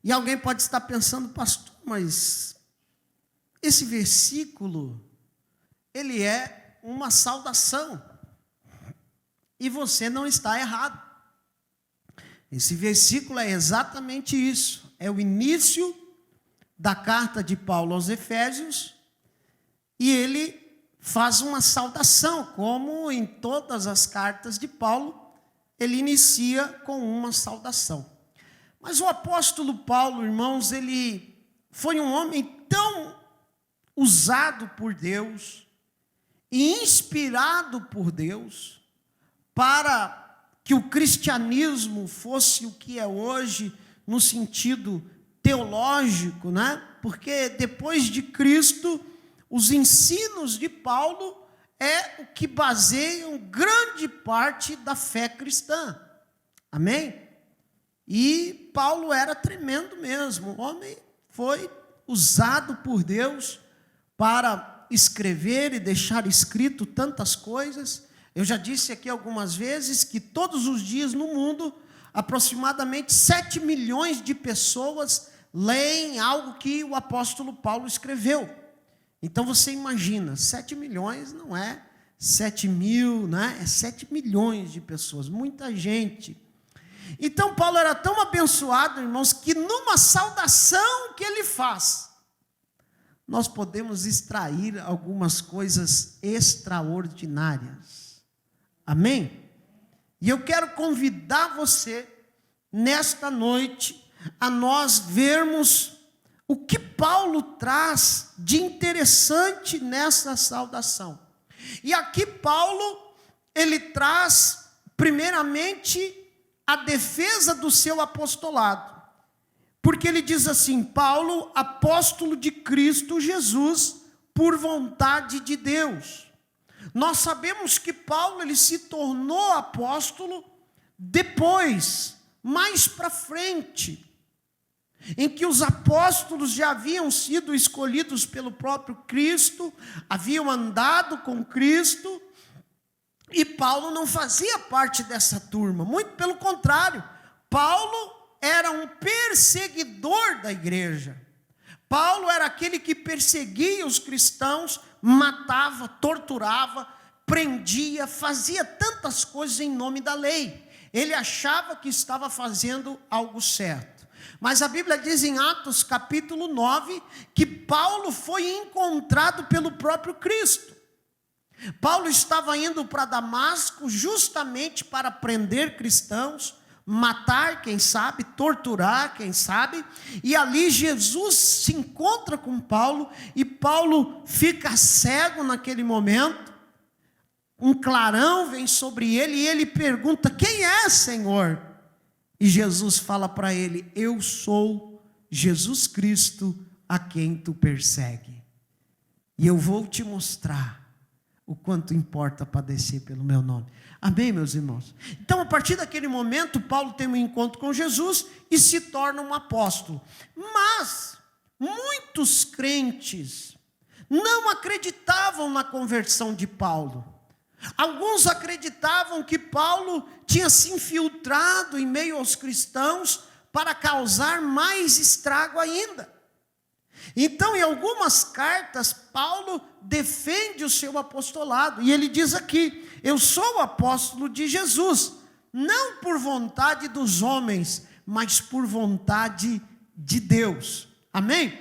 E alguém pode estar pensando, pastor, mas esse versículo, ele é uma saudação. E você não está errado. Esse versículo é exatamente isso. É o início da carta de Paulo aos Efésios. E ele faz uma saudação, como em todas as cartas de Paulo, ele inicia com uma saudação. Mas o apóstolo Paulo, irmãos, ele foi um homem tão usado por Deus e inspirado por Deus para que o cristianismo fosse o que é hoje no sentido teológico, né? Porque depois de Cristo, os ensinos de Paulo é o que baseiam grande parte da fé cristã. Amém? E Paulo era tremendo mesmo. O homem foi usado por Deus para escrever e deixar escrito tantas coisas. Eu já disse aqui algumas vezes que todos os dias no mundo, aproximadamente 7 milhões de pessoas leem algo que o apóstolo Paulo escreveu. Então você imagina, 7 milhões não é 7 mil, né? É 7 milhões de pessoas, muita gente. Então Paulo era tão abençoado, irmãos, que numa saudação que ele faz, nós podemos extrair algumas coisas extraordinárias. Amém? E eu quero convidar você, nesta noite, a nós vermos o que Paulo traz de interessante nessa saudação. E aqui Paulo, ele traz, primeiramente, a defesa do seu apostolado. Porque ele diz assim, Paulo, apóstolo de Cristo Jesus, por vontade de Deus. Nós sabemos que Paulo, ele se tornou apóstolo depois, mais para frente, em que os apóstolos já haviam sido escolhidos pelo próprio Cristo, haviam andado com Cristo, e Paulo não fazia parte dessa turma, muito pelo contrário, Paulo era um perseguidor da igreja. Paulo era aquele que perseguia os cristãos, matava, torturava, prendia, fazia tantas coisas em nome da lei. Ele achava que estava fazendo algo certo. Mas a Bíblia diz em Atos capítulo 9, que Paulo foi encontrado pelo próprio Cristo. Paulo estava indo para Damasco justamente para prender cristãos, matar, quem sabe, torturar, quem sabe, e ali Jesus se encontra com Paulo, e Paulo fica cego naquele momento, um clarão vem sobre ele, e ele pergunta, quem é, Senhor? E Jesus fala para ele, eu sou Jesus Cristo, a quem tu persegue, e eu vou te mostrar o quanto importa padecer pelo meu nome. Amém, meus irmãos? Então, a partir daquele momento, Paulo tem um encontro com Jesus e se torna um apóstolo. Mas, muitos crentes não acreditavam na conversão de Paulo. Alguns acreditavam que Paulo tinha se infiltrado em meio aos cristãos para causar mais estrago ainda. Então, em algumas cartas, Paulo defende o seu apostolado. E ele diz aqui, eu sou o apóstolo de Jesus, não por vontade dos homens, mas por vontade de Deus. Amém?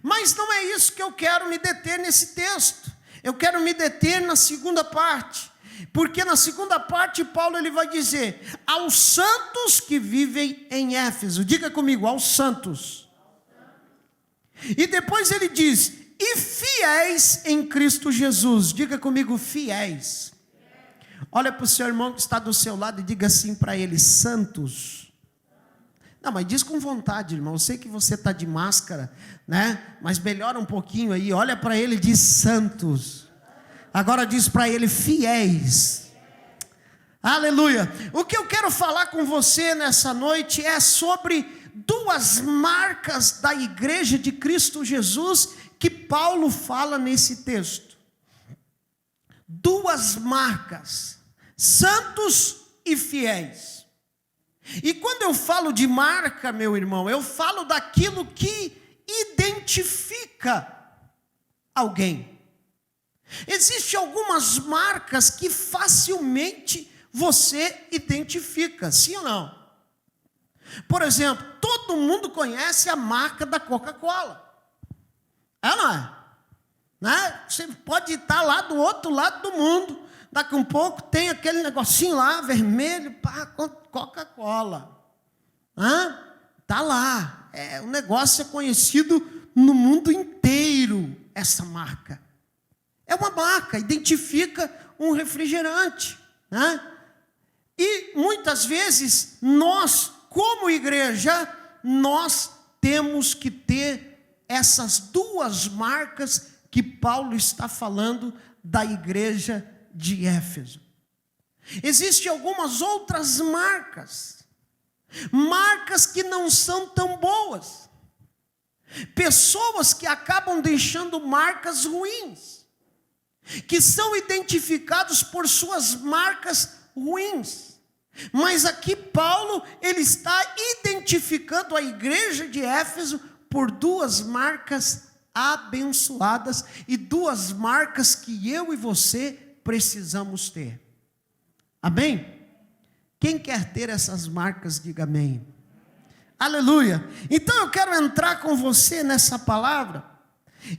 Mas não é isso que eu quero me deter nesse texto. Eu quero me deter na segunda parte. Porque na segunda parte, Paulo ele vai dizer, aos santos que vivem em Éfeso. Diga comigo, aos santos. E depois ele diz, e fiéis em Cristo Jesus. Diga comigo, fiéis. Olha para o seu irmão que está do seu lado e diga assim para ele, santos. Não, mas diz com vontade, irmão. Eu sei que você está de máscara, né? Mas melhora um pouquinho aí. Olha para ele e diz santos. Agora diz para ele, fiéis. Aleluia. O que eu quero falar com você nessa noite é sobre duas marcas da igreja de Cristo Jesus que Paulo fala nesse texto. Duas marcas, santos e fiéis. E quando eu falo de marca, meu irmão, eu falo daquilo que identifica alguém. Existem algumas marcas que facilmente você identifica, sim ou não? Por exemplo, todo mundo conhece a marca da Coca-Cola. É ou não é? Né? Você pode estar lá do outro lado do mundo, daqui a um pouco tem aquele negocinho lá, vermelho, pá, Coca-Cola. Está lá. O negócio é conhecido no mundo inteiro, essa marca. É uma marca, identifica um refrigerante. Né? E muitas vezes nós, como igreja, nós temos que ter essas duas marcas que Paulo está falando da igreja de Éfeso. Existem algumas outras marcas que não são tão boas. Pessoas que acabam deixando marcas ruins, que são identificados por suas marcas ruins. Mas aqui Paulo, ele está identificando a igreja de Éfeso por duas marcas abençoadas e duas marcas que eu e você precisamos ter. Amém? Quem quer ter essas marcas, diga amém. Aleluia. Então eu quero entrar com você nessa palavra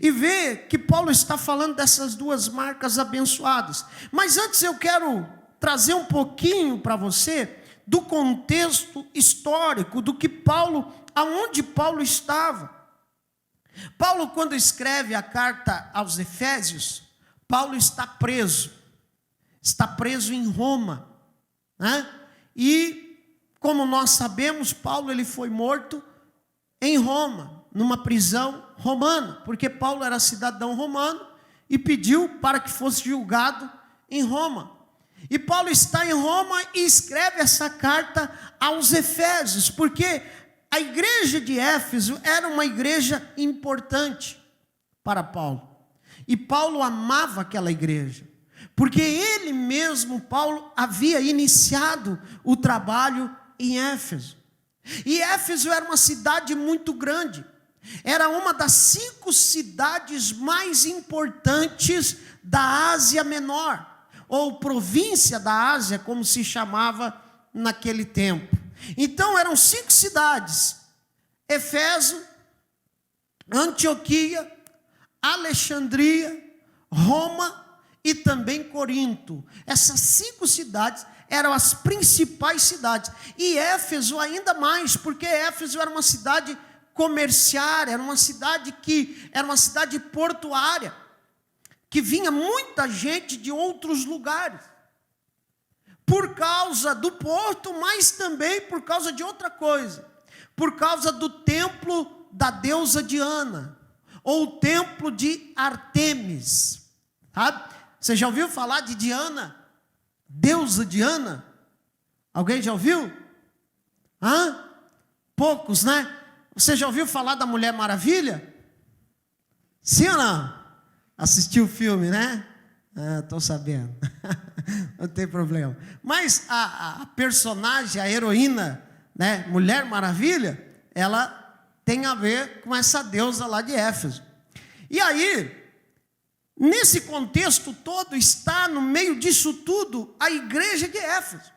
e ver que Paulo está falando dessas duas marcas abençoadas. Mas antes eu quero trazer um pouquinho para você do contexto histórico do que Paulo, aonde Paulo estava. Paulo, quando escreve a carta aos Efésios, Paulo está preso em Roma, né? E como nós sabemos, Paulo ele foi morto em Roma, numa prisão romana, porque Paulo era cidadão romano e pediu para que fosse julgado em Roma. E Paulo está em Roma e escreve essa carta aos Efésios, porque a igreja de Éfeso era uma igreja importante para Paulo. E Paulo amava aquela igreja, porque ele mesmo, Paulo, havia iniciado o trabalho em Éfeso. E Éfeso era uma cidade muito grande. Era uma das 5 cidades mais importantes da Ásia Menor, ou província da Ásia, como se chamava naquele tempo. Então eram 5 cidades: Éfeso, Antioquia, Alexandria, Roma e também Corinto. Essas 5 cidades eram as principais cidades. E Éfeso ainda mais, porque Éfeso era uma cidade comerciária, era uma cidade portuária, que vinha muita gente de outros lugares, por causa do porto, mas também por causa de outra coisa, por causa do templo da deusa Diana, ou o templo de Ártemis, sabe? Você já ouviu falar de Diana? Deusa Diana? Alguém já ouviu? Poucos, né? Você já ouviu falar da Mulher Maravilha? Sim ou não? Assistiu o filme, né? Estou sabendo. Não tem problema. Mas a personagem, a heroína, né, Mulher Maravilha, ela tem a ver com essa deusa lá de Éfeso. E aí, nesse contexto todo, está no meio disso tudo a igreja de Éfeso.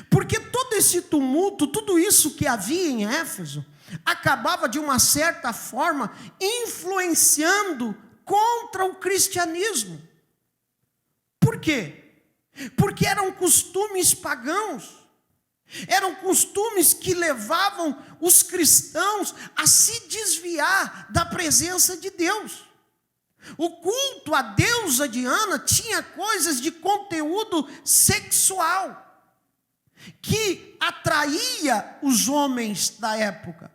Porque todo esse tumulto, tudo isso que havia em Éfeso, acabava de uma certa forma influenciando contra o cristianismo. Por quê? Porque eram costumes pagãos, eram costumes que levavam os cristãos a se desviar da presença de Deus. O culto à deusa Diana tinha coisas de conteúdo sexual que atraía os homens da época.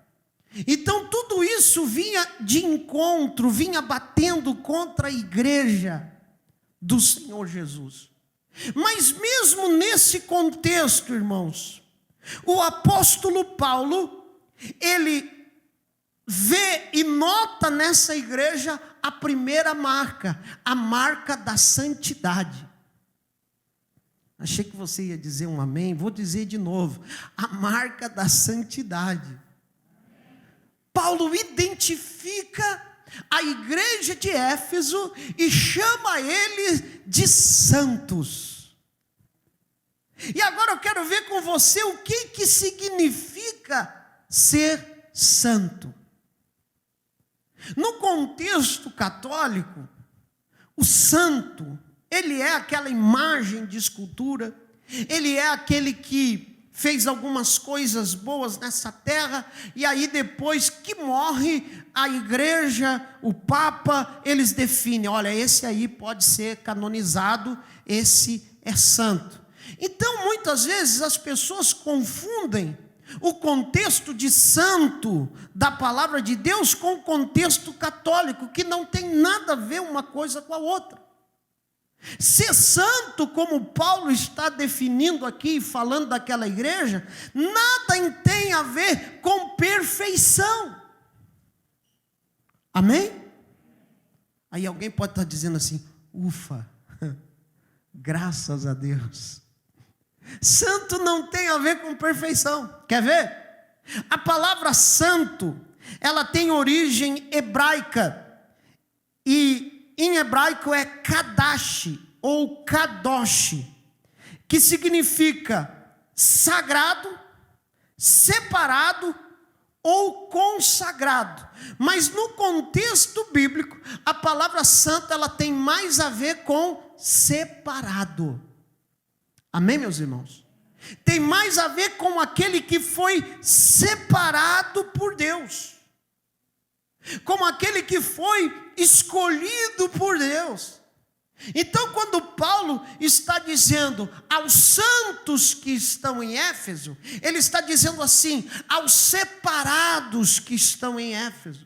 Então tudo isso vinha de encontro, vinha batendo contra a igreja do Senhor Jesus. Mas mesmo nesse contexto, irmãos, o apóstolo Paulo, ele vê e nota nessa igreja a primeira marca, a marca da santidade. Achei que você ia dizer um amém. Vou dizer de novo. A marca da santidade. Paulo identifica a igreja de Éfeso e chama eles de santos. E agora eu quero ver com você o que significa ser santo. No contexto católico, o santo, ele é aquela imagem de escultura, ele é aquele que fez algumas coisas boas nessa terra, e aí depois que morre, a igreja, o Papa, eles definem, olha, esse aí pode ser canonizado, esse é santo. Então, muitas vezes as pessoas confundem o contexto de santo da palavra de Deus com o contexto católico, que não tem nada a ver uma coisa com a outra. Ser santo, como Paulo está definindo aqui, falando daquela igreja, nada tem a ver com perfeição. Amém? Aí alguém pode estar dizendo assim, ufa, graças a Deus. Santo não tem a ver com perfeição. Quer ver? A palavra santo, ela tem origem hebraica. E em hebraico é kadash ou kadosh, que significa sagrado, separado ou consagrado. Mas no contexto bíblico, a palavra santo, ela tem mais a ver com separado. Amém, meus irmãos? Tem mais a ver com aquele que foi separado por Deus, como aquele que foi escolhido por Deus. Então, quando Paulo está dizendo aos santos que estão em Éfeso, ele está dizendo assim, aos separados que estão em Éfeso,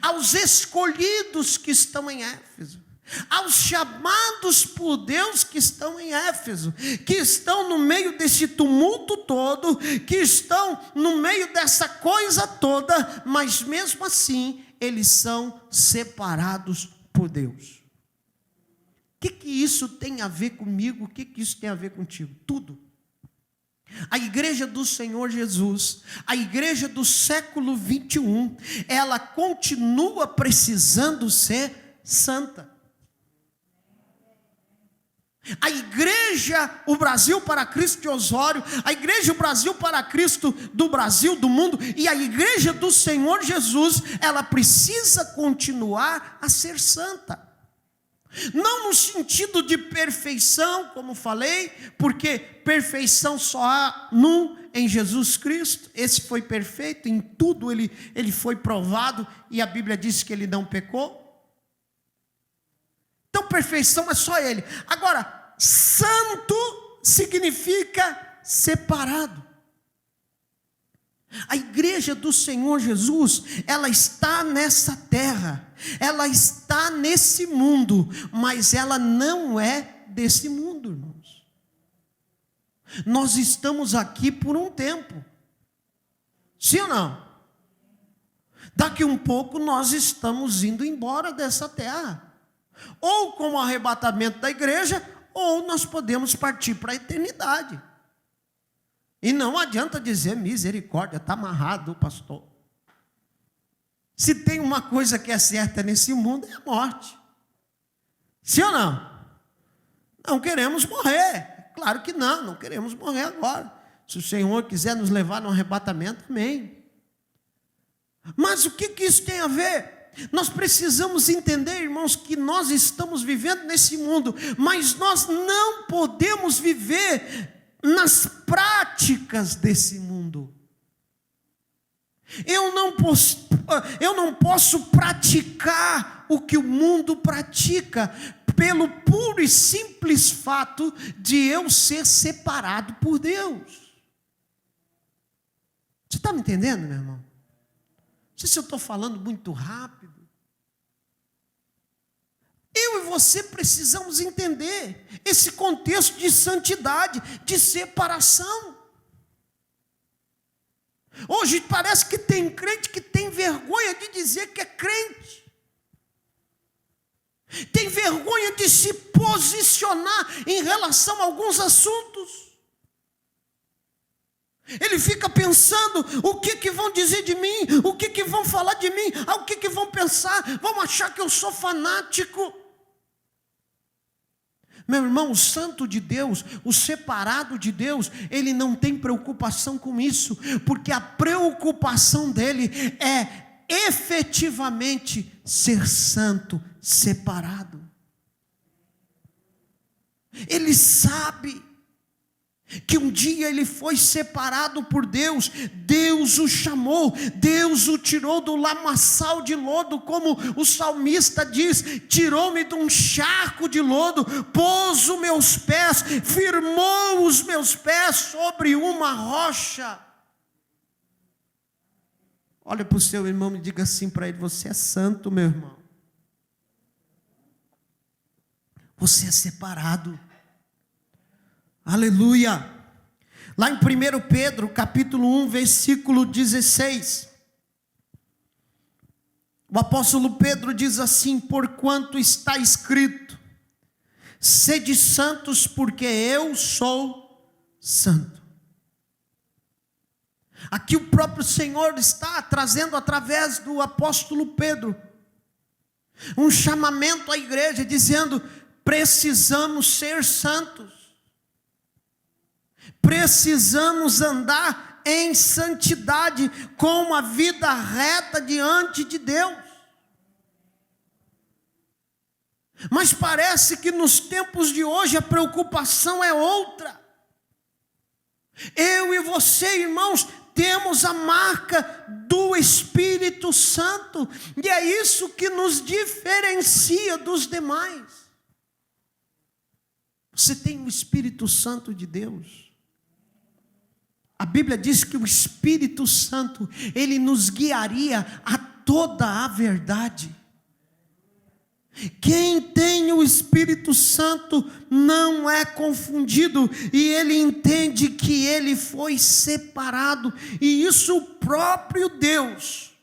aos escolhidos que estão em Éfeso, aos chamados por Deus que estão em Éfeso, que estão no meio desse tumulto todo, que estão no meio dessa coisa toda, mas mesmo assim, eles são separados por Deus. O que isso tem a ver comigo? O que isso tem a ver contigo? Tudo. A igreja do Senhor Jesus, a igreja do século 21, ela continua precisando ser santa. A igreja, o Brasil para Cristo de Osório, a igreja, o Brasil para Cristo do Brasil, do mundo, e a igreja do Senhor Jesus, ela precisa continuar a ser santa. Não no sentido de perfeição, como falei, porque perfeição só há em Jesus Cristo. Esse foi perfeito, em tudo ele foi provado, e a Bíblia diz que ele não pecou. Então perfeição é só ele. Agora, santo significa separado. A igreja do Senhor Jesus, ela está nessa terra, ela está nesse mundo, mas ela não é desse mundo, irmãos. Nós estamos aqui por um tempo, sim ou não? Daqui um pouco nós estamos indo embora dessa terra, ou com o arrebatamento da igreja, ou nós podemos partir para a eternidade. E não adianta dizer misericórdia, está amarrado, pastor. Se tem uma coisa que é certa nesse mundo, é a morte. Sim ou não? Não queremos morrer. Claro que não queremos morrer agora. Se o Senhor quiser nos levar no arrebatamento, amém. Mas o que isso tem a ver? Nós precisamos entender, irmãos, que nós estamos vivendo nesse mundo, mas nós não podemos viver nas práticas desse mundo. Eu não posso praticar o que o mundo pratica, pelo puro e simples fato de eu ser separado por Deus. Você está me entendendo, meu irmão? Não sei se eu estou falando muito rápido. Eu e você precisamos entender esse contexto de santidade, de separação. Hoje parece que tem crente que tem vergonha de dizer que é crente. tem vergonha de se posicionar em relação a alguns assuntos. Ele fica pensando, o que vão dizer de mim? O que vão falar de mim? O que vão pensar? Vão achar que eu sou fanático. Meu irmão, o santo de Deus, o separado de Deus, ele não tem preocupação com isso, porque a preocupação dele é efetivamente ser santo, separado. Ele sabe que um dia ele foi separado por Deus, Deus o chamou, Deus o tirou do lamaçal de lodo, como o salmista diz, tirou-me de um charco de lodo, pôs os meus pés, firmou os meus pés sobre uma rocha. Olha para o seu irmão e diga assim para ele: você é santo, meu irmão, você é separado. Aleluia. Lá em 1 Pedro, capítulo 1, versículo 16, o apóstolo Pedro diz assim: porquanto está escrito, sede santos, porque eu sou santo. Aqui o próprio Senhor está trazendo através do apóstolo Pedro um chamamento à igreja, dizendo: precisamos ser santos. Precisamos andar em santidade, com uma vida reta diante de Deus. Mas parece que nos tempos de hoje a preocupação é outra. Eu e você, irmãos, temos a marca do Espírito Santo, e é isso que nos diferencia dos demais. Você tem o Espírito Santo de Deus. A Bíblia diz que o Espírito Santo, ele nos guiaria a toda a verdade. Quem tem o Espírito Santo não é confundido, e ele entende que ele foi separado, e isso o próprio Deus,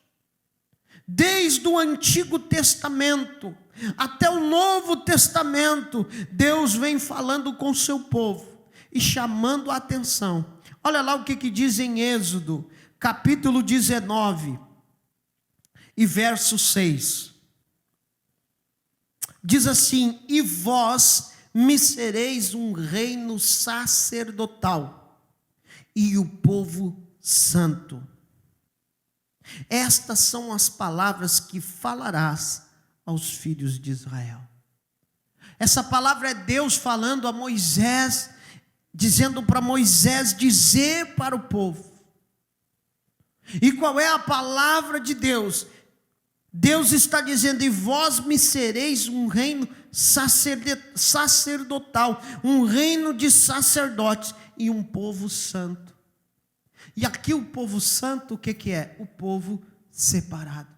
desde o Antigo Testamento até o Novo Testamento, Deus vem falando com o seu povo e chamando a atenção. Olha lá o que diz em Êxodo, capítulo 19, e verso 6. Diz assim: e vós me sereis um reino sacerdotal e o povo santo. Estas são as palavras que falarás aos filhos de Israel. Essa palavra é Deus falando a Moisés, dizendo para Moisés dizer para o povo. E qual é a palavra de Deus? Deus está dizendo: e vós me sereis um reino sacerdotal, um reino de sacerdotes e um povo santo. E aqui o povo santo, o que é? O povo separado,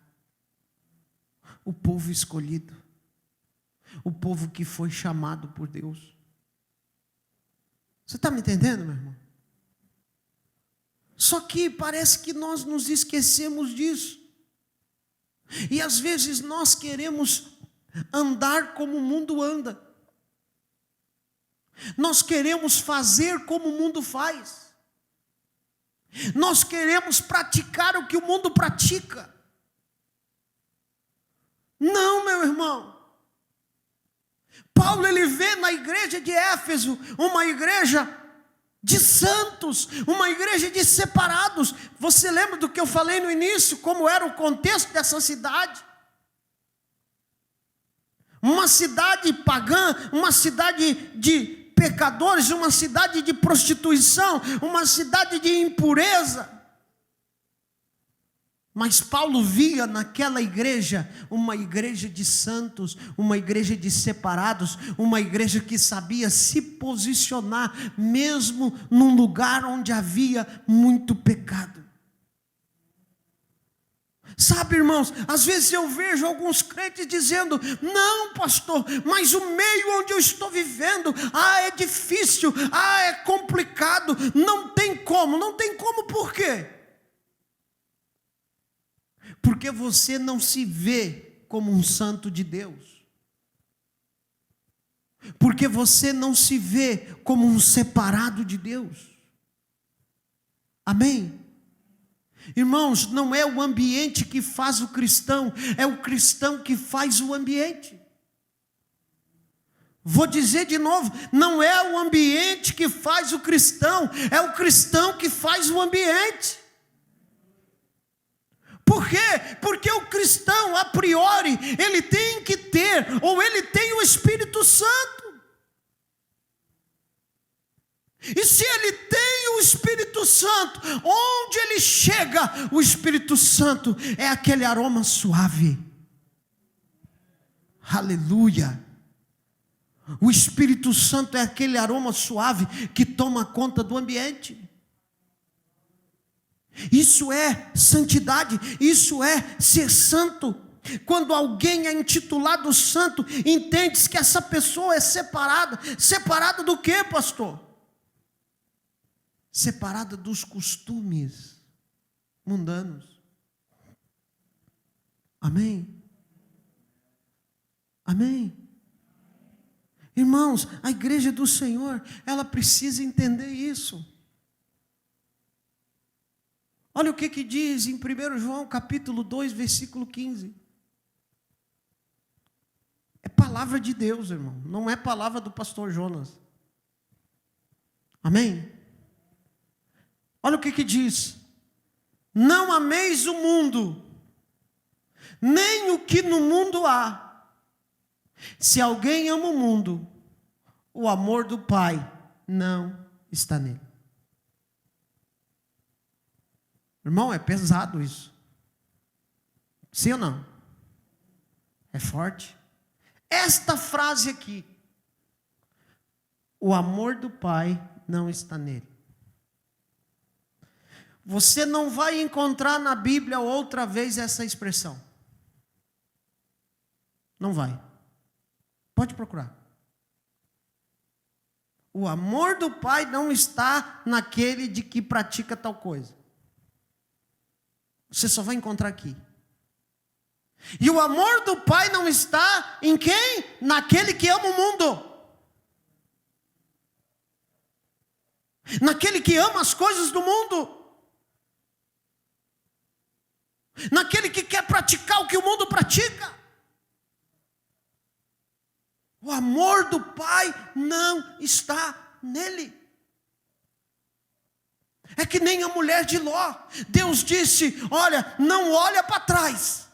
o povo escolhido, o povo que foi chamado por Deus. Você está me entendendo, meu irmão? Só que parece que nós nos esquecemos disso. E às vezes nós queremos andar como o mundo anda. Nós queremos fazer como o mundo faz. Nós queremos praticar o que o mundo pratica. Não, meu irmão. Paulo, ele vê na igreja de Éfeso uma igreja de santos, uma igreja de separados. Você lembra do que eu falei no início, como era o contexto dessa cidade? Uma cidade pagã, uma cidade de pecadores, uma cidade de prostituição, uma cidade de impureza. Mas Paulo via naquela igreja uma igreja de santos, uma igreja de separados, uma igreja que sabia se posicionar mesmo num lugar onde havia muito pecado. Sabe, irmãos, às vezes eu vejo alguns crentes dizendo: não, pastor, mas o meio onde eu estou vivendo, é difícil, é complicado, não tem como. Não tem como por quê? Porque você não se vê como um santo de Deus. Porque você não se vê como um separado de Deus. Amém? Irmãos, não é o ambiente que faz o cristão, é o cristão que faz o ambiente. Vou dizer de novo, não é o ambiente que faz o cristão, é o cristão que faz o ambiente. Por quê? Porque o cristão, a priori, ele tem que ter, ou ele tem o Espírito Santo. E se ele tem o Espírito Santo, onde ele chega, o Espírito Santo é aquele aroma suave. Aleluia. O Espírito Santo é aquele aroma suave que toma conta do ambiente. Isso é santidade, isso é ser santo. Quando alguém é intitulado santo, entende-se que essa pessoa é separada. Separada do quê, pastor? Separada dos costumes mundanos. Amém? Amém? Irmãos, a igreja do Senhor, ela precisa entender isso. Olha o que diz em 1 João capítulo 2, versículo 15. É palavra de Deus, irmão. Não é palavra do pastor Jonas. Amém? Olha o que diz. Não ameis o mundo, nem o que no mundo há. Se alguém ama o mundo, o amor do Pai não está nele. Irmão, é pesado isso. Sim ou não? É forte. Esta frase aqui. O amor do Pai não está nele. Você não vai encontrar na Bíblia outra vez essa expressão. Não vai. Pode procurar. O amor do Pai não está naquele de que pratica tal coisa. Você só vai encontrar aqui. E o amor do Pai não está em quem? Naquele que ama o mundo. Naquele que ama as coisas do mundo. Naquele que quer praticar o que o mundo pratica. O amor do Pai não está nele. É que nem a mulher de Ló. Deus disse, olha, não olha para trás.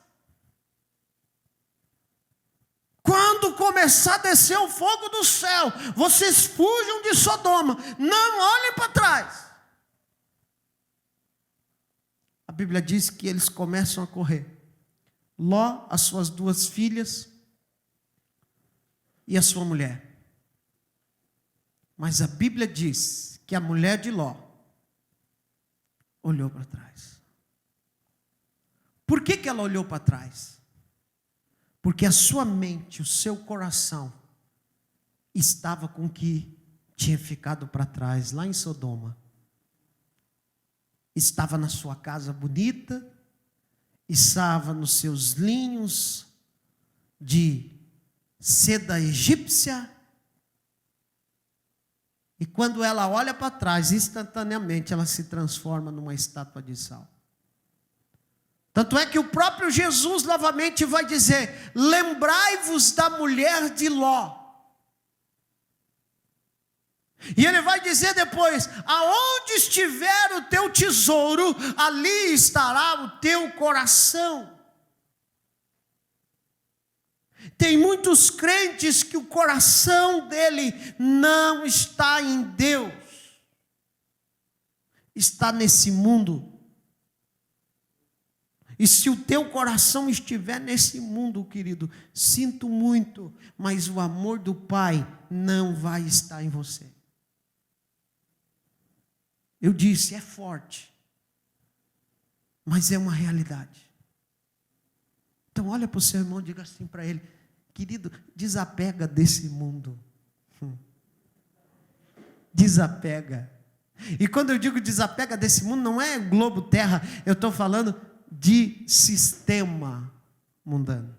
Quando começar a descer o fogo do céu, vocês fujam de Sodoma. Não olhem para trás. A Bíblia diz que eles começam a correr. Ló, as suas 2 filhas e a sua mulher. Mas a Bíblia diz que a mulher de Ló olhou para trás. Por que ela olhou para trás? Porque a sua mente, o seu coração estava com o que tinha ficado para trás, lá em Sodoma. Estava na sua casa bonita, estava nos seus linhos de seda egípcia. E quando ela olha para trás, instantaneamente ela se transforma numa estátua de sal. Tanto é que o próprio Jesus novamente vai dizer: lembrai-vos da mulher de Ló. E ele vai dizer depois: aonde estiver o teu tesouro, ali estará o teu coração. Tem muitos crentes que o coração dele não está em Deus, está nesse mundo. E se o teu coração estiver nesse mundo, querido, sinto muito, mas o amor do Pai não vai estar em você. Eu disse, é forte, mas é uma realidade. Então olha para o seu irmão e diga assim para ele: querido, desapega desse mundo. Desapega. E quando eu digo desapega desse mundo, não é globo terra, eu estou falando de sistema mundano.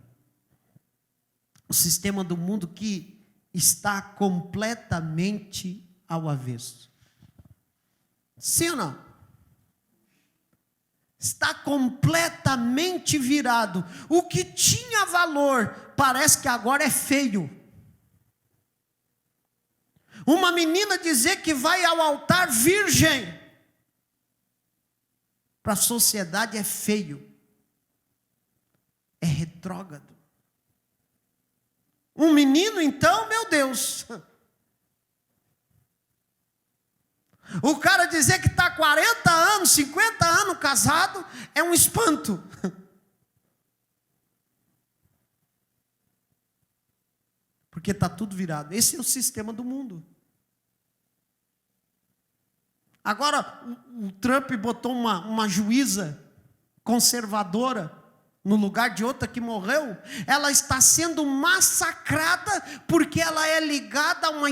O sistema do mundo que está completamente ao avesso. Sim ou não? Está completamente virado. O que tinha valor, parece que agora é feio. Uma menina dizer que vai ao altar virgem, para a sociedade é feio, é retrógrado. Um menino, então, meu Deus. O cara dizer que está 40 anos, 50 anos casado, é um espanto. Porque está tudo virado. Esse é o sistema do mundo. Agora, o Trump botou uma juíza conservadora no lugar de outra que morreu. Ela está sendo massacrada porque ela é ligada a uma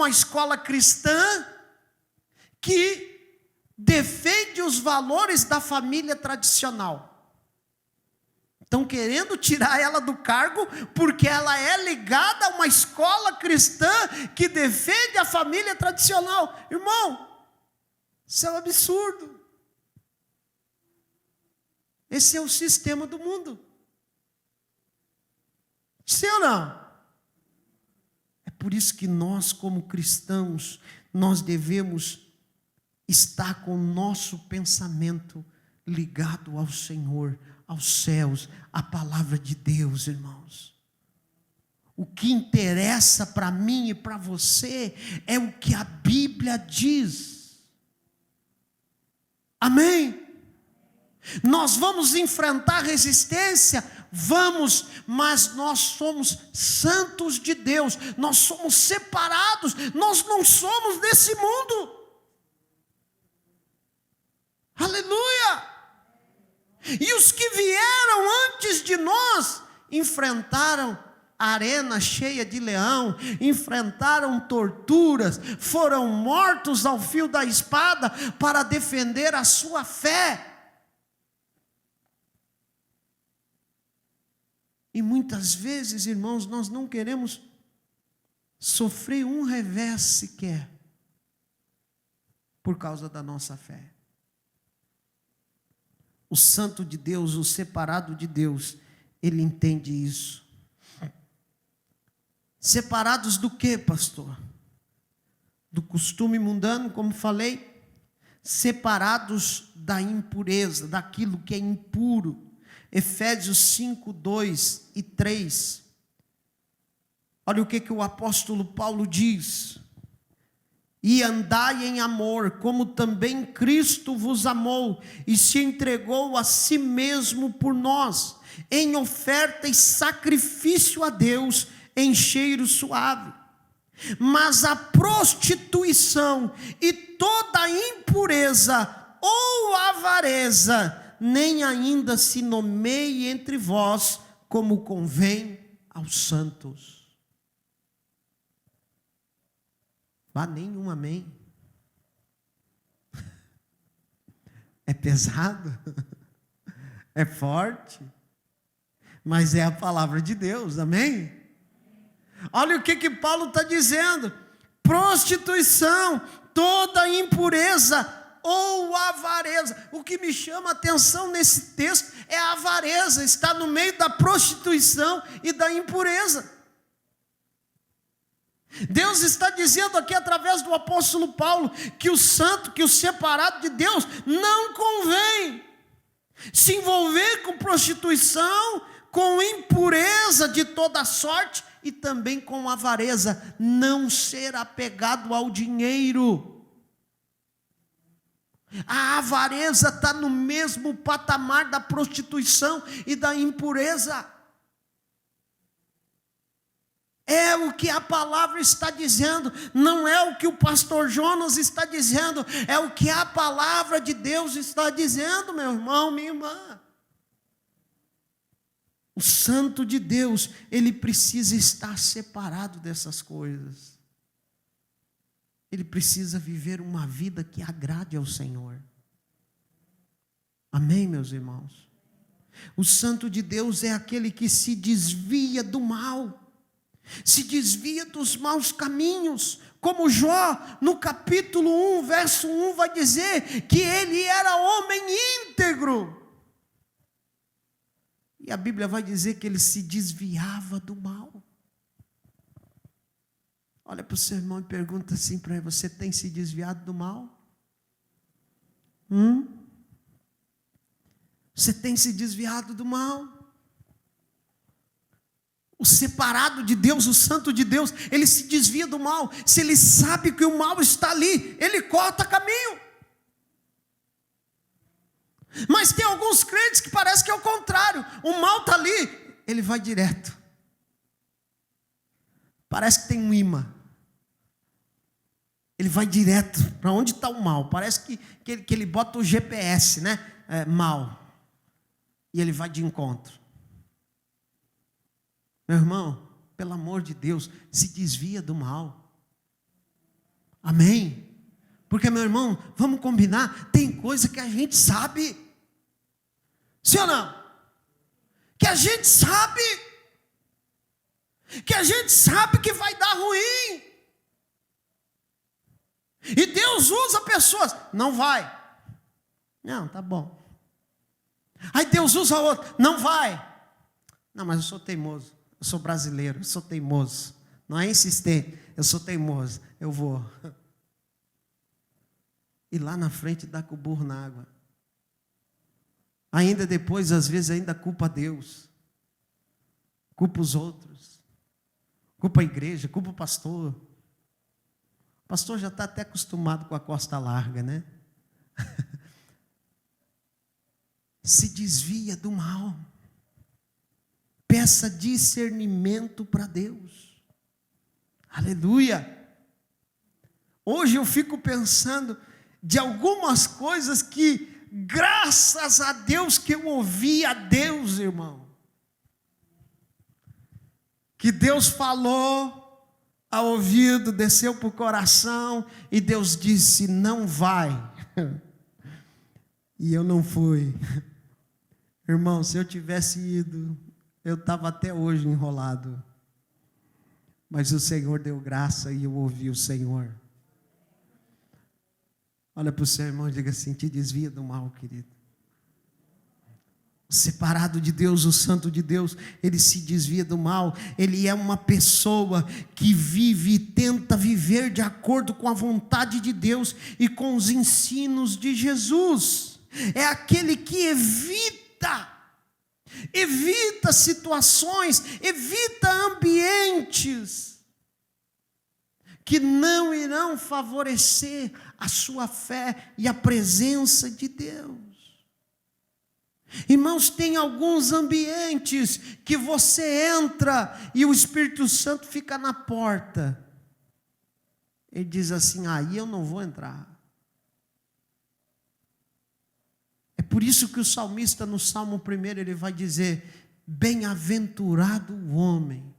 escola cristã que defende os valores da família tradicional. Estão querendo tirar ela do cargo porque ela é ligada a uma escola cristã que defende a família tradicional. Irmão, isso é um absurdo. Esse é o sistema do mundo. Sim ou não? É por isso que nós, como cristãos, nós devemos estar com o nosso pensamento ligado ao Senhor, aos céus, à palavra de Deus, irmãos. O que interessa para mim e para você é o que a Bíblia diz. Amém? Nós vamos enfrentar resistência? Vamos, mas nós somos santos de Deus, nós somos separados, nós não somos desse mundo. Aleluia! E os que vieram antes de nós enfrentaram a arena cheia de leão, enfrentaram torturas, foram mortos ao fio da espada para defender a sua fé. E muitas vezes, irmãos, nós não queremos sofrer um revés sequer por causa da nossa fé. O santo de Deus, o separado de Deus, ele entende isso. Separados do quê, pastor? Do costume mundano, como falei, separados da impureza, daquilo que é impuro. Efésios 5, 2 e 3. Olha o que o apóstolo Paulo diz. E andai em amor, como também Cristo vos amou, e se entregou a si mesmo por nós, em oferta e sacrifício a Deus, em cheiro suave. Mas a prostituição e toda impureza ou avareza, nem ainda se nomeie entre vós, como convém aos santos. Vá nenhum amém. É pesado, é forte, mas é a palavra de Deus, amém? Olha o que Paulo está dizendo: prostituição, toda impureza ou avareza. O que me chama a atenção nesse texto é a avareza, está no meio da prostituição e da impureza. Deus está dizendo aqui através do apóstolo Paulo que o santo, que o separado de Deus, não convém se envolver com prostituição, com impureza de toda sorte e também com avareza, não ser apegado ao dinheiro. A avareza está no mesmo patamar da prostituição e da impureza. É o que a palavra está dizendo, não é o que o pastor Jonas está dizendo, é o que a palavra de Deus está dizendo, meu irmão, minha irmã. O santo de Deus, ele precisa estar separado dessas coisas. Ele precisa viver uma vida que agrade ao Senhor. Amém, meus irmãos? O santo de Deus é aquele que se desvia do mal. se desvia dos maus caminhos, como Jó, no capítulo 1, verso 1, vai dizer que ele era homem íntegro. E a Bíblia vai dizer que ele se desviava do mal. Olha para o seu irmão e pergunta assim para ele: você tem se desviado do mal? Você tem se desviado do mal? O separado de Deus, o santo de Deus, ele se desvia do mal. Se ele sabe que o mal está ali, ele corta caminho. Mas tem alguns crentes que parece que é o contrário. O mal está ali, ele vai direto. Parece que tem um imã. Ele vai direto para onde está o mal. Parece que ele bota o GPS, né? Mal. E ele vai de encontro. Meu irmão, pelo amor de Deus, se desvia do mal. Amém? Porque, meu irmão, vamos combinar, tem coisa que a gente sabe. Sim ou não? Que a gente sabe. Que a gente sabe que vai dar ruim. E Deus usa pessoas. Não vai. Não, tá bom. Aí Deus usa outro. Não vai. Não, mas eu sou teimoso. Eu sou brasileiro, eu sou teimoso. Não é insistente, eu sou teimoso. Eu vou. E lá na frente dá com o burro na água. Ainda depois, às vezes, ainda culpa Deus. Culpa os outros. Culpa a igreja, culpa o pastor. O pastor já está até acostumado com a costa larga, né? Se desvia do mal. Peça discernimento para Deus. Aleluia. Hoje eu fico pensando de algumas coisas que, graças a Deus que eu ouvi a Deus, irmão. Que Deus falou ao ouvido, desceu para o coração, e Deus disse: não vai. E eu não fui. Irmão, se eu tivesse ido, eu estava até hoje enrolado. Mas o Senhor deu graça e eu ouvi o Senhor. Olha para o seu irmão e diga assim: te desvia do mal, querido. O separado de Deus, o santo de Deus, ele se desvia do mal. Ele é uma pessoa que vive e tenta viver de acordo com a vontade de Deus e com os ensinos de Jesus. É aquele que evita situações, evita ambientes que não irão favorecer a sua fé e a presença de Deus. Irmãos, tem alguns ambientes que você entra e o Espírito Santo fica na porta. Ele diz assim: aí eu não vou entrar. É por isso que o salmista no Salmo 1, ele vai dizer: bem-aventurado o homem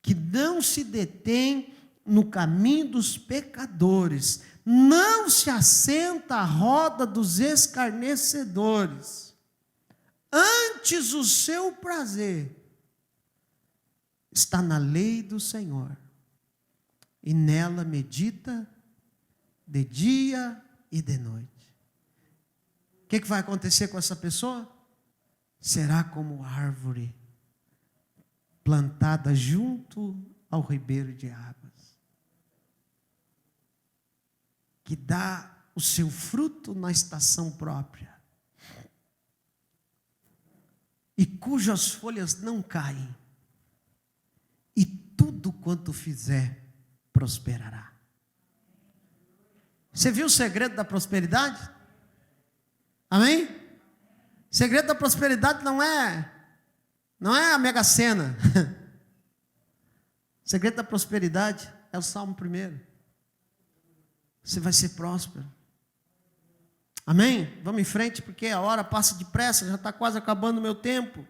que não se detém no caminho dos pecadores, não se assenta à roda dos escarnecedores, antes o seu prazer está na lei do Senhor, e nela medita de dia e de noite. O que vai acontecer com essa pessoa? Será como árvore plantada junto ao ribeiro de águas, que dá o seu fruto na estação própria, e cujas folhas não caem, e tudo quanto fizer prosperará. Você viu o segredo da prosperidade? Amém? O segredo da prosperidade não é a Mega Sena. O segredo da prosperidade é o Salmo 1. Você vai ser próspero. Amém? Vamos em frente, porque a hora passa depressa, já está quase acabando o meu tempo.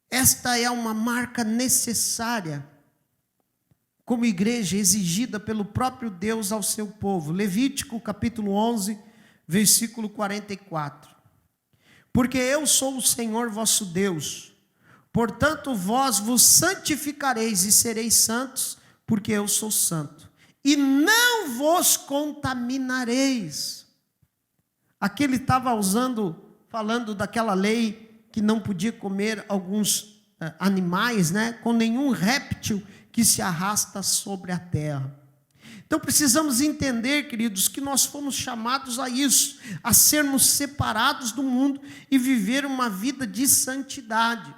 Esta é uma marca necessária, como igreja, exigida pelo próprio Deus ao seu povo. Levítico capítulo 11, versículo 44. Porque eu sou o Senhor vosso Deus, Portanto, vós vos santificareis e sereis santos, porque eu sou santo. E não vos contaminareis. Aqui ele estava falando daquela lei que não podia comer alguns animais, né? Com nenhum réptil que se arrasta sobre a terra. Então precisamos entender, queridos, que nós fomos chamados a isso, a sermos separados do mundo e viver uma vida de santidade.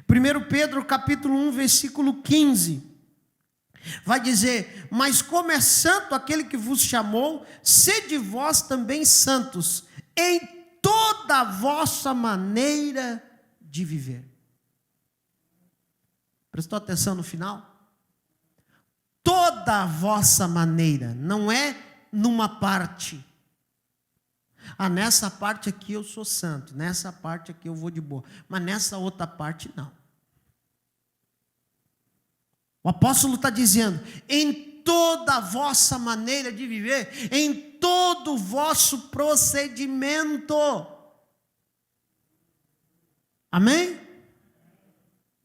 1 Pedro capítulo 1, versículo 15, vai dizer: mas como é santo aquele que vos chamou, sede vós também santos, em toda a vossa maneira de viver. Prestou atenção no final? Toda a vossa maneira, não é numa parte. Nessa parte aqui eu sou santo, nessa parte aqui eu vou de boa, mas nessa outra parte não. O apóstolo está dizendo: em toda a vossa maneira de viver, em todo o vosso procedimento. Amém?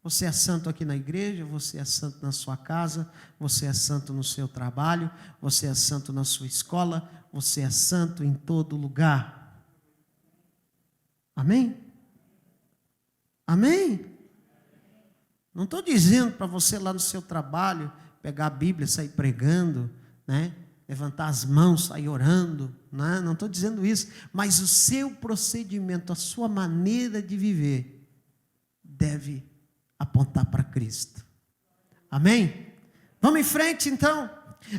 Você é santo aqui na igreja, você é santo na sua casa, você é santo no seu trabalho, você é santo na sua escola, você é santo em todo lugar. Amém? Amém? Não estou dizendo para você lá no seu trabalho pegar a Bíblia, sair pregando, né? Levantar as mãos, sair orando, né? Não estou dizendo isso, mas o seu procedimento, a sua maneira de viver deve apontar para Cristo. Amém? Vamos em frente então.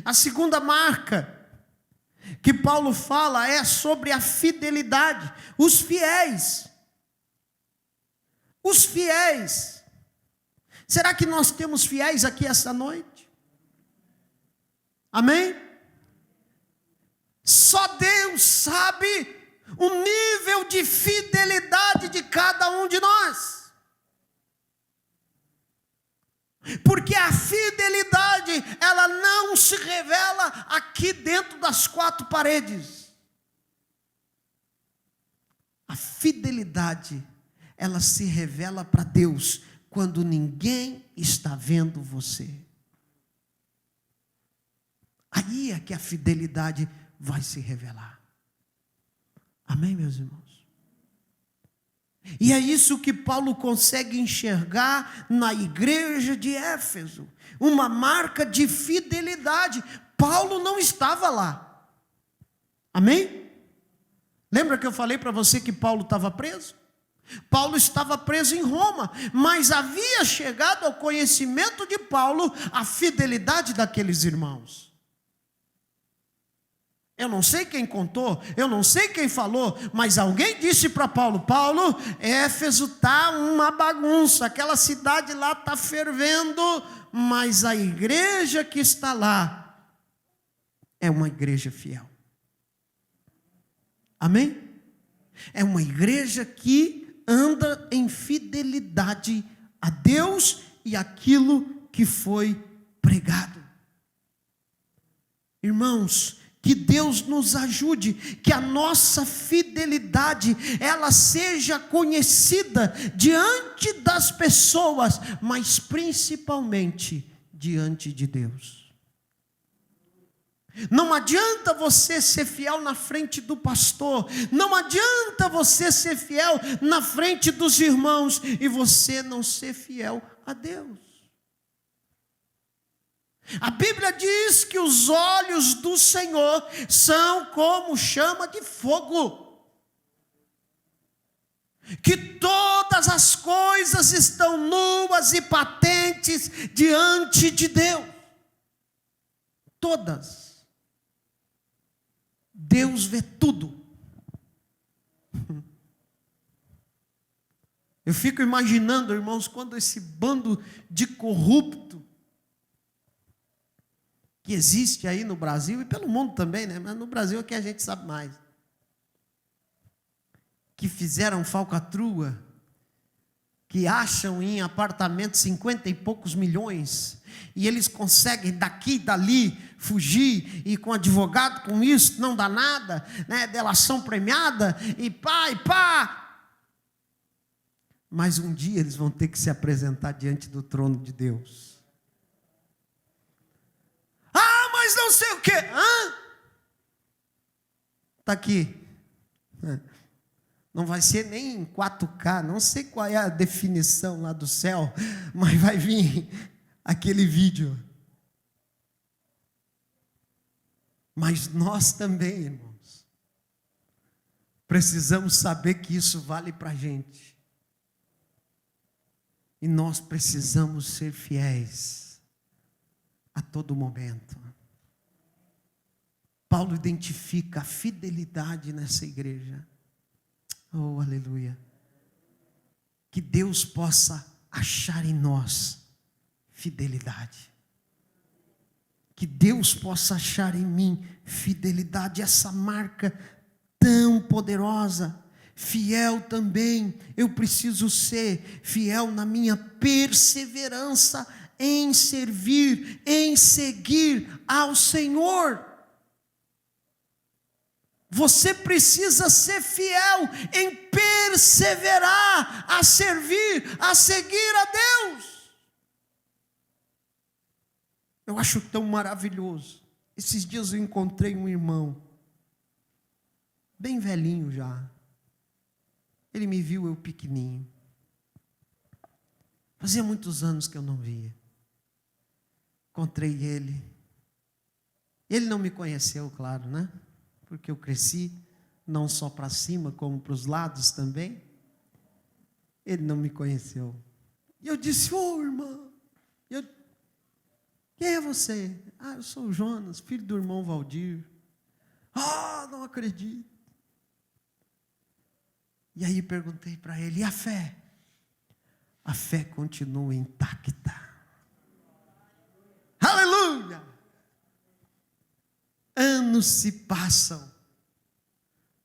A segunda marca que Paulo fala é sobre a fidelidade. Os fiéis. Os fiéis. Será que nós temos fiéis aqui essa noite? Amém? Só Deus sabe o nível de fidelidade de cada um de nós. Porque a fidelidade, ela não se revela aqui dentro das quatro paredes. A fidelidade, ela se revela para Deus quando ninguém está vendo você. Aí é que a fidelidade vai se revelar. Amém, meus irmãos? E é isso que Paulo consegue enxergar na igreja de Éfeso, uma marca de fidelidade. Paulo não estava lá. Amém? Lembra que eu falei para você que Paulo estava preso? Paulo estava preso em Roma, mas havia chegado ao conhecimento de Paulo a fidelidade daqueles irmãos. Eu não sei quem contou, eu não sei quem falou, mas alguém disse para Paulo: Paulo, Éfeso está uma bagunça, aquela cidade lá está fervendo, mas a igreja que está lá é uma igreja fiel. Amém? É uma igreja que anda em fidelidade a Deus e aquilo que foi pregado. Irmãos, que Deus nos ajude, que a nossa fidelidade, ela seja conhecida diante das pessoas, mas principalmente diante de Deus. Não adianta você ser fiel na frente do pastor, não adianta você ser fiel na frente dos irmãos e você não ser fiel a Deus. A Bíblia diz que os olhos do Senhor são como chama de fogo, que todas as coisas estão nuas e patentes diante de Deus. Todas. Deus vê tudo. Eu fico imaginando, irmãos, quando esse bando de corrupto que existe aí no Brasil e pelo mundo também, né? Mas no Brasil é que a gente sabe mais, que fizeram falcatrua, que acham em apartamentos 50 e poucos milhões, e eles conseguem daqui e dali fugir, e com advogado, com isso, não dá nada, né? Delação premiada, e pá, e pá. mas um dia eles vão ter que se apresentar diante do trono de Deus. Ah, mas não sei o quê. Está aqui. Não vai ser nem em 4K, não sei qual é a definição lá do céu, mas vai vir aquele vídeo. Mas nós também, irmãos, precisamos saber que isso vale para a gente. E nós precisamos ser fiéis a todo momento. Paulo identifica a fidelidade nessa igreja. Oh, aleluia. Que Deus possa achar em nós fidelidade. Que Deus possa achar em mim fidelidade, essa marca tão poderosa. Fiel também, eu preciso ser fiel na minha perseverança em servir, em seguir ao Senhor. Você precisa ser fiel em perseverar, a servir, a seguir a Deus. Eu acho tão maravilhoso. Esses dias eu encontrei um irmão, bem velhinho já. Ele me viu, eu pequenininho. Fazia muitos anos que eu não via. Encontrei ele. Ele não me conheceu, claro, né? Porque eu cresci, não só para cima, como para os lados também. Ele não me conheceu. E eu disse, irmão, quem é você? Eu sou o Jonas, filho do irmão Valdir. Não acredito. E aí perguntei para ele, e a fé? A fé continua intacta. Aleluia! Anos se passam,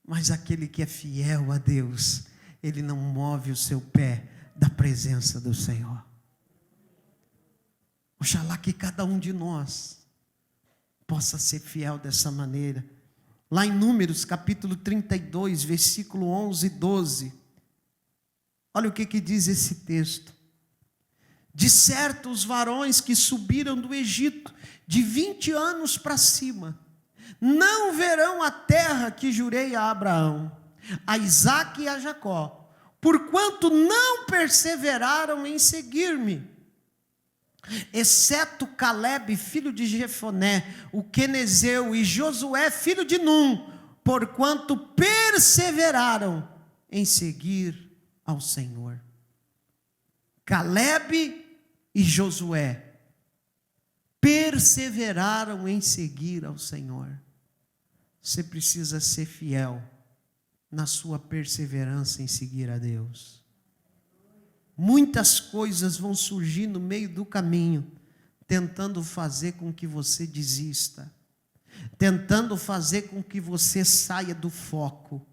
mas aquele que é fiel a Deus, ele não move o seu pé da presença do Senhor. Oxalá que cada um de nós possa ser fiel dessa maneira. Lá em Números, capítulo 32, versículo 11 e 12. Olha o que diz esse texto. De certo, os varões que subiram do Egito, de 20 anos para cima, não verão a terra que jurei a Abraão, a Isaque e a Jacó, porquanto não perseveraram em seguir-me. Exceto Calebe, filho de Jefoné, o quenezeu, e Josué, filho de Num, porquanto perseveraram em seguir ao Senhor. Calebe e Josué perseveraram em seguir ao Senhor. Você precisa ser fiel na sua perseverança em seguir a Deus. Muitas coisas vão surgir no meio do caminho, tentando fazer com que você desista, tentando fazer com que você saia do foco.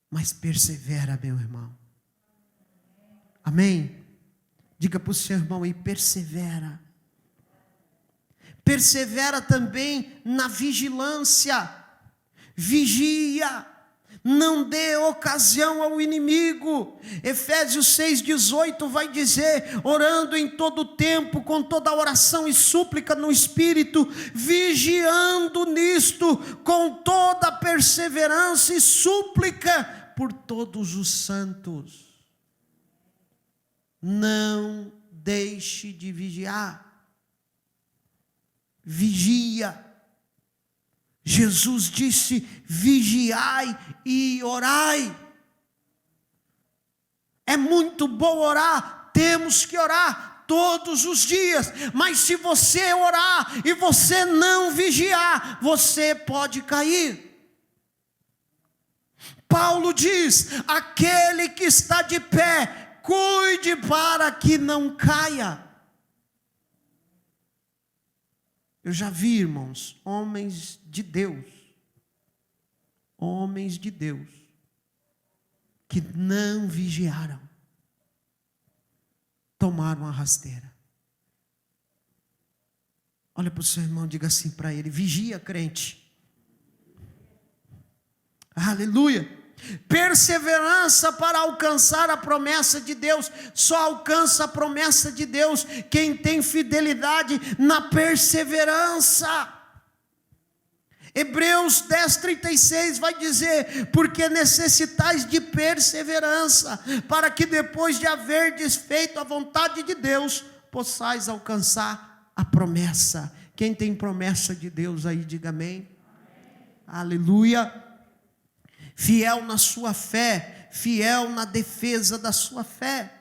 Mas persevera, meu irmão. Amém? Diga para o seu irmão aí, persevera. Persevera também na vigilância. Vigia. Não dê ocasião ao inimigo. Efésios 6,18 vai dizer, orando em todo tempo, com toda oração e súplica no Espírito, vigiando nisto, com toda perseverança e súplica por todos os santos. Não deixe de vigiar. Vigia. Jesus disse, vigiai e orai. É muito bom orar, temos que orar todos os dias, mas se você orar e você não vigiar, você pode cair. Paulo diz, aquele que está de pé, cuide para que não caia. Eu já vi, irmãos, homens de Deus, que não vigiaram, tomaram a rasteira. Olha para o seu irmão, diga assim para ele, vigia, crente. Aleluia. Perseverança para alcançar a promessa de Deus. Só alcança a promessa de Deus quem tem fidelidade na perseverança. Hebreus 10:36 vai dizer: porque necessitais de perseverança, para que depois de haverdes feito a vontade de Deus, possais alcançar a promessa. Quem tem promessa de Deus aí, diga amém. Aleluia. Fiel na sua fé, fiel na defesa da sua fé.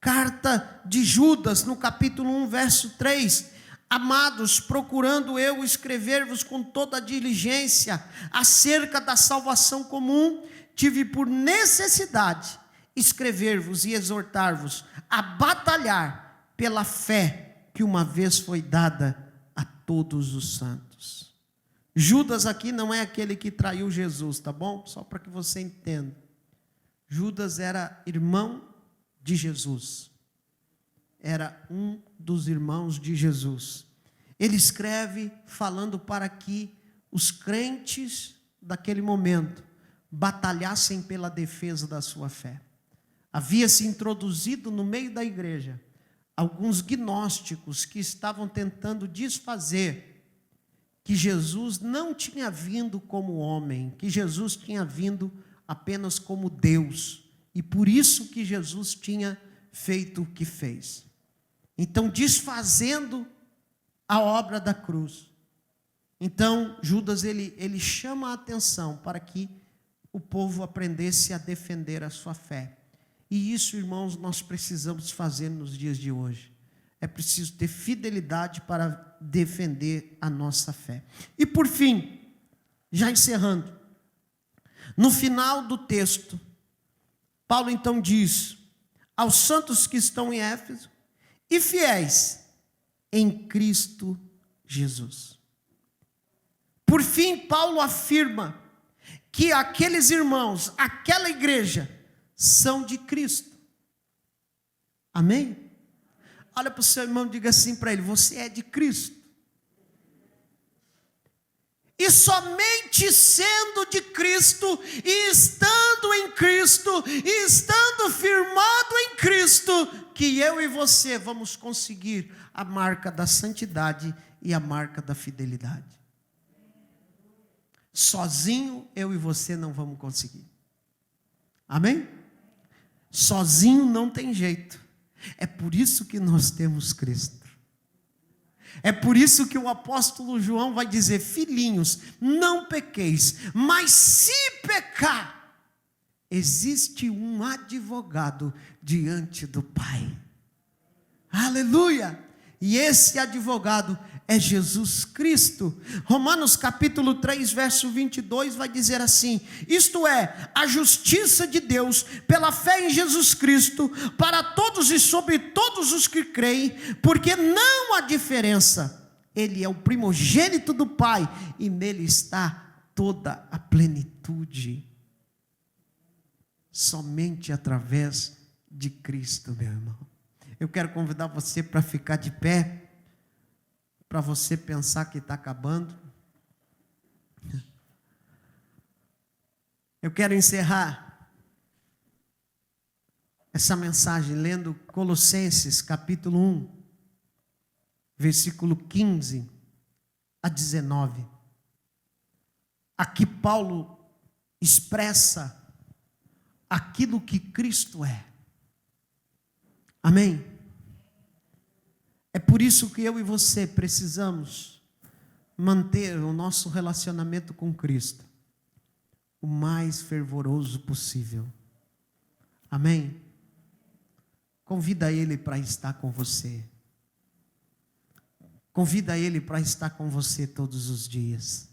Carta de Judas, no capítulo 1, verso 3. Amados, procurando eu escrever-vos com toda a diligência acerca da salvação comum, tive por necessidade escrever-vos e exortar-vos a batalhar pela fé que uma vez foi dada a todos os santos. Judas aqui não é aquele que traiu Jesus, tá bom? Só para que você entenda. Judas era irmão de Jesus. Era um dos irmãos de Jesus. Ele escreve falando para que os crentes daquele momento batalhassem pela defesa da sua fé. Havia se introduzido no meio da igreja alguns gnósticos que estavam tentando desfazer que Jesus não tinha vindo como homem, que Jesus tinha vindo apenas como Deus, e por isso que Jesus tinha feito o que fez. Então, desfazendo a obra da cruz. Então, Judas, ele chama a atenção para que o povo aprendesse a defender a sua fé. E isso, irmãos, nós precisamos fazer nos dias de hoje. É preciso ter fidelidade para defender a nossa fé. E por fim, já encerrando, no final do texto, Paulo então diz aos santos que estão em Éfeso e fiéis em Cristo Jesus. Por fim, Paulo afirma que aqueles irmãos, aquela igreja, são de Cristo. Amém? Olha para o seu irmão e diga assim para ele: você é de Cristo. E somente sendo de Cristo, e estando em Cristo, e estando firmado em Cristo, que eu e você vamos conseguir a marca da santidade e a marca da fidelidade. Sozinho, eu e você não vamos conseguir. Amém? Sozinho não tem jeito. É por isso que nós temos Cristo. É por isso que o apóstolo João vai dizer: filhinhos, não pequeis, mas se pecar, existe um advogado diante do Pai. Aleluia! E esse advogado é Jesus Cristo. Romanos capítulo 3, verso 22 vai dizer assim: isto é, a justiça de Deus pela fé em Jesus Cristo para todos e sobre todos os que creem, porque não há diferença. Ele é o primogênito do Pai e nele está toda a plenitude. Somente através de Cristo, meu irmão. Eu quero convidar você para ficar de pé, para você pensar que está acabando. Eu quero encerrar essa mensagem lendo Colossenses capítulo 1, versículo 15 a 19. Aqui Paulo expressa aquilo que Cristo é. Amém? É por isso que eu e você precisamos manter o nosso relacionamento com Cristo o mais fervoroso possível. Amém? Convida Ele para estar com você. Convida Ele para estar com você todos os dias.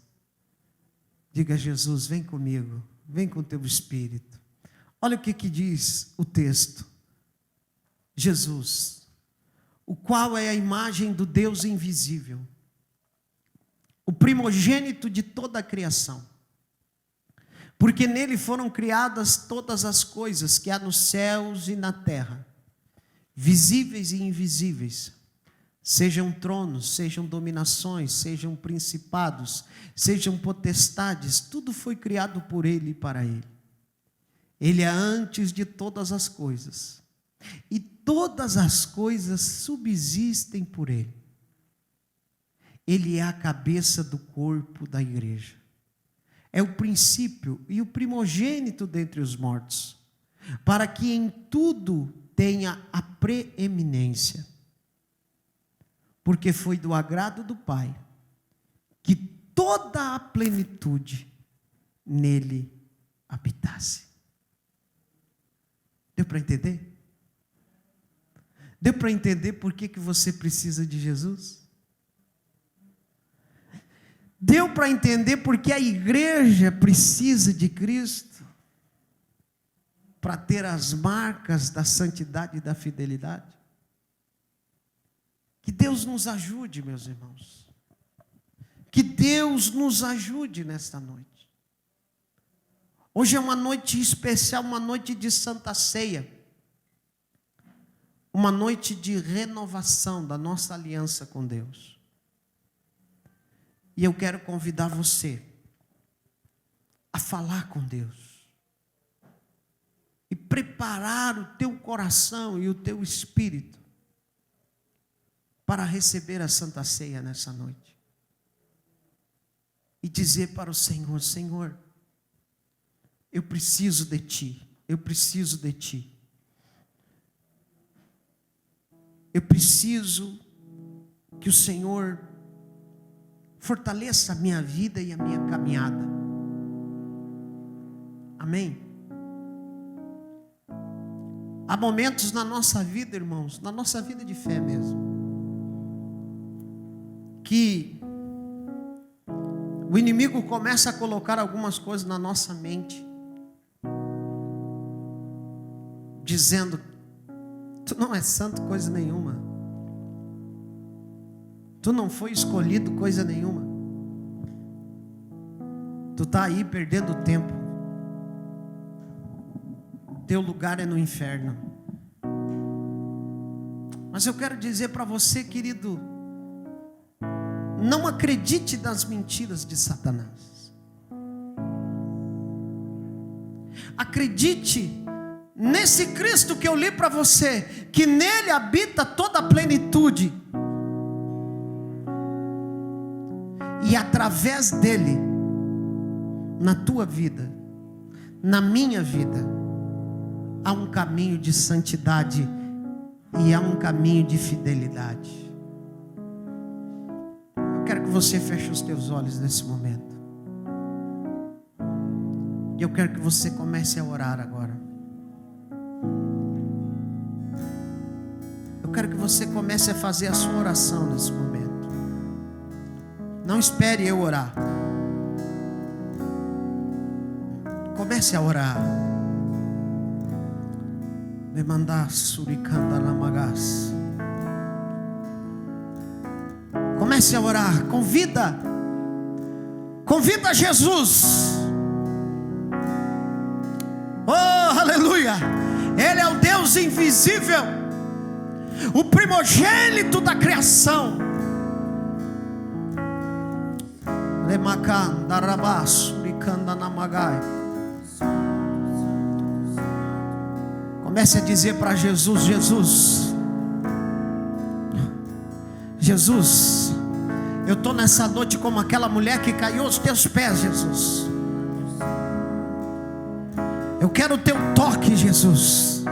Diga: Jesus, vem comigo, vem com o teu Espírito. Olha o que diz o texto. Jesus, o qual é a imagem do Deus invisível, o primogênito de toda a criação, porque nele foram criadas todas as coisas que há nos céus e na terra, visíveis e invisíveis, sejam tronos, sejam dominações, sejam principados, sejam potestades, tudo foi criado por ele e para ele. Ele é antes de todas as coisas, e todas as coisas subsistem por Ele. Ele é a cabeça do corpo da igreja. É o princípio e o primogênito dentre os mortos, para que em tudo tenha a preeminência. Porque foi do agrado do Pai que toda a plenitude nele habitasse. Deu para entender? Deu para entender por que você precisa de Jesus? Deu para entender por que a igreja precisa de Cristo? Para ter as marcas da santidade e da fidelidade? Que Deus nos ajude, meus irmãos. Que Deus nos ajude nesta noite. Hoje é uma noite especial, uma noite de Santa Ceia. Uma noite de renovação da nossa aliança com Deus. E eu quero convidar você a falar com Deus. E preparar o teu coração e o teu espírito para receber a Santa Ceia nessa noite. E dizer para o Senhor: Senhor, eu preciso de Ti, eu preciso de Ti. Eu preciso que o Senhor fortaleça a minha vida e a minha caminhada. Amém? Há momentos na nossa vida, irmãos, na nossa vida de fé mesmo, que o inimigo começa a colocar algumas coisas na nossa mente, dizendo: tu não é santo coisa nenhuma, tu não foi escolhido coisa nenhuma, tu está aí perdendo tempo, teu lugar é no inferno. Mas eu quero dizer para você, querido, não acredite nas mentiras de Satanás. Acredite nesse Cristo que eu li para você, que nele habita toda a plenitude. E através dele, na tua vida, na minha vida, há um caminho de santidade e há um caminho de fidelidade. Eu quero que você feche os teus olhos nesse momento. E eu quero que você comece a orar agora. Eu quero que você comece a fazer a sua oração nesse momento. Não espere eu orar. Comece a orar. Me mandar suricanda namagas. Comece a orar. Convida Jesus. Oh, aleluia. Ele é o Deus invisível, o primogênito da criação. Lemacan darabá suricanda namagai. Comece a dizer para Jesus: Jesus, eu estou nessa noite como aquela mulher que caiu aos teus pés, Jesus. Eu quero o teu toque, Jesus.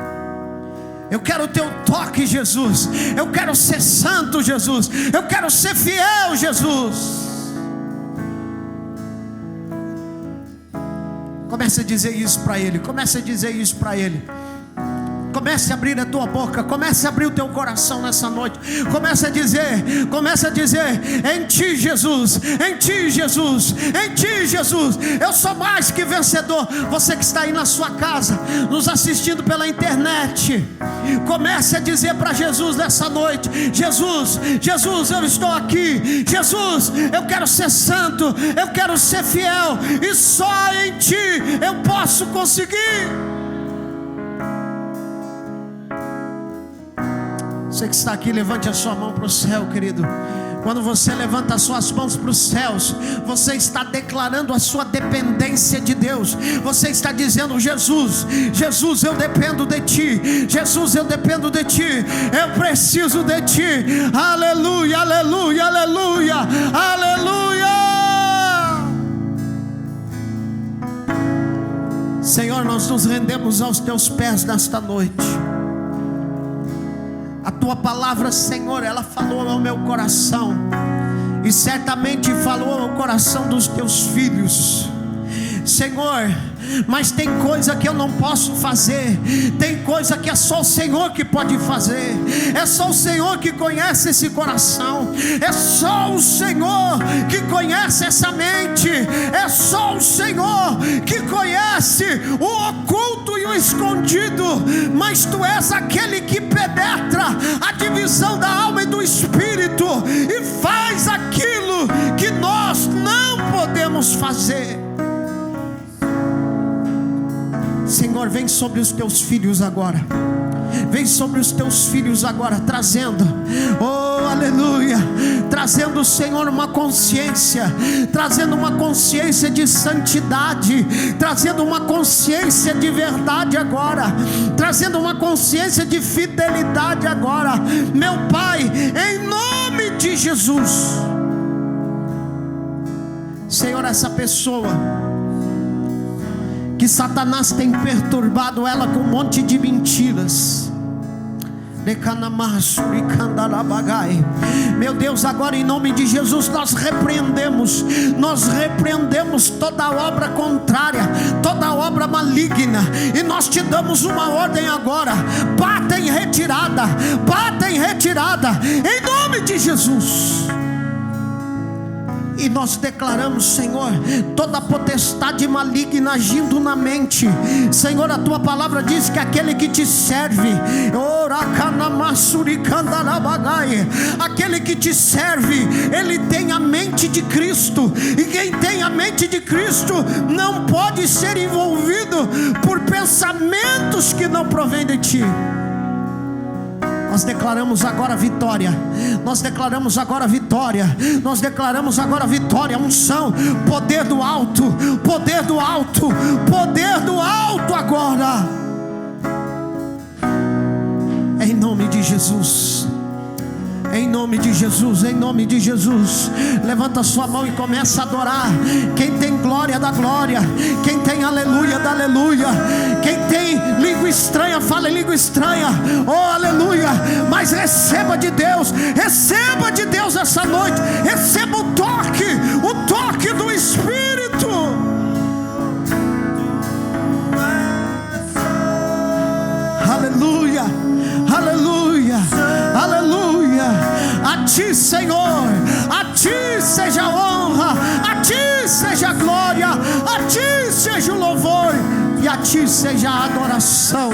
Eu quero o teu toque, Jesus. Eu quero ser santo, Jesus. Eu quero ser fiel, Jesus. Comece a dizer isso para Ele. Comece a dizer isso para Ele. Comece a abrir a tua boca, comece a abrir o teu coração nessa noite. Comece a dizer, em Ti, Jesus, em Ti, Jesus, em Ti, Jesus, eu sou mais que vencedor. Você que está aí na sua casa, nos assistindo pela internet, comece a dizer para Jesus nessa noite: Jesus, eu estou aqui. Jesus, eu quero ser santo, eu quero ser fiel, e só em Ti eu posso conseguir. Você que está aqui, levante a sua mão para o céu, querido. Quando você levanta as suas mãos para os céus, você está declarando a sua dependência de Deus. Você está dizendo: Jesus, Jesus, eu dependo de Ti. Jesus, eu dependo de Ti. Eu preciso de Ti. Aleluia, aleluia, aleluia, aleluia. Senhor, nós nos rendemos aos Teus pés nesta noite. A Tua palavra, Senhor, ela falou ao meu coração, e certamente falou ao coração dos Teus filhos. Senhor, mas tem coisa que eu não posso fazer, tem coisa que é só o Senhor que pode fazer. É só o Senhor que conhece esse coração, é só o Senhor que conhece essa mente, é só o Senhor que conhece o oculto e o escondido. Mas Tu és aquele que penetra a divisão da alma e do espírito e faz aquilo que nós não podemos fazer. Senhor, vem sobre os Teus filhos agora. Vem sobre os Teus filhos agora, trazendo, oh aleluia, trazendo, Senhor, uma consciência, trazendo uma consciência de santidade, trazendo uma consciência de verdade agora, trazendo uma consciência de fidelidade agora. Meu Pai, em nome de Jesus. Senhor, essa pessoa que Satanás tem perturbado ela com um monte de mentiras, meu Deus, agora em nome de Jesus nós repreendemos toda obra contrária, toda obra maligna, e nós Te damos uma ordem agora: bata em retirada, em nome de Jesus. E nós declaramos, Senhor, toda potestade maligna agindo na mente. Senhor, a Tua palavra diz que aquele que Te serve, aquele que Te serve, ele tem a mente de Cristo. E quem tem a mente de Cristo não pode ser envolvido por pensamentos que não provêm de Ti. Nós declaramos agora vitória. Nós declaramos agora vitória. Nós declaramos agora vitória, unção, poder do alto, poder do alto, poder do alto agora. Em nome de Jesus. Em nome de Jesus, em nome de Jesus. Levanta sua mão e começa a adorar. Quem tem glória, dá glória. Quem tem aleluia, dá aleluia. Quem tem língua estranha, fala em língua estranha. Oh, aleluia. Mas receba de Deus essa noite. Receba o toque do Espírito. Aleluia, aleluia, aleluia. A Ti, Senhor, a Ti seja a honra, a Ti seja a glória, a Ti seja o louvor e a Ti seja a adoração.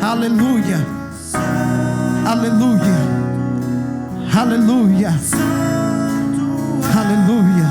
Aleluia, aleluia, aleluia, aleluia.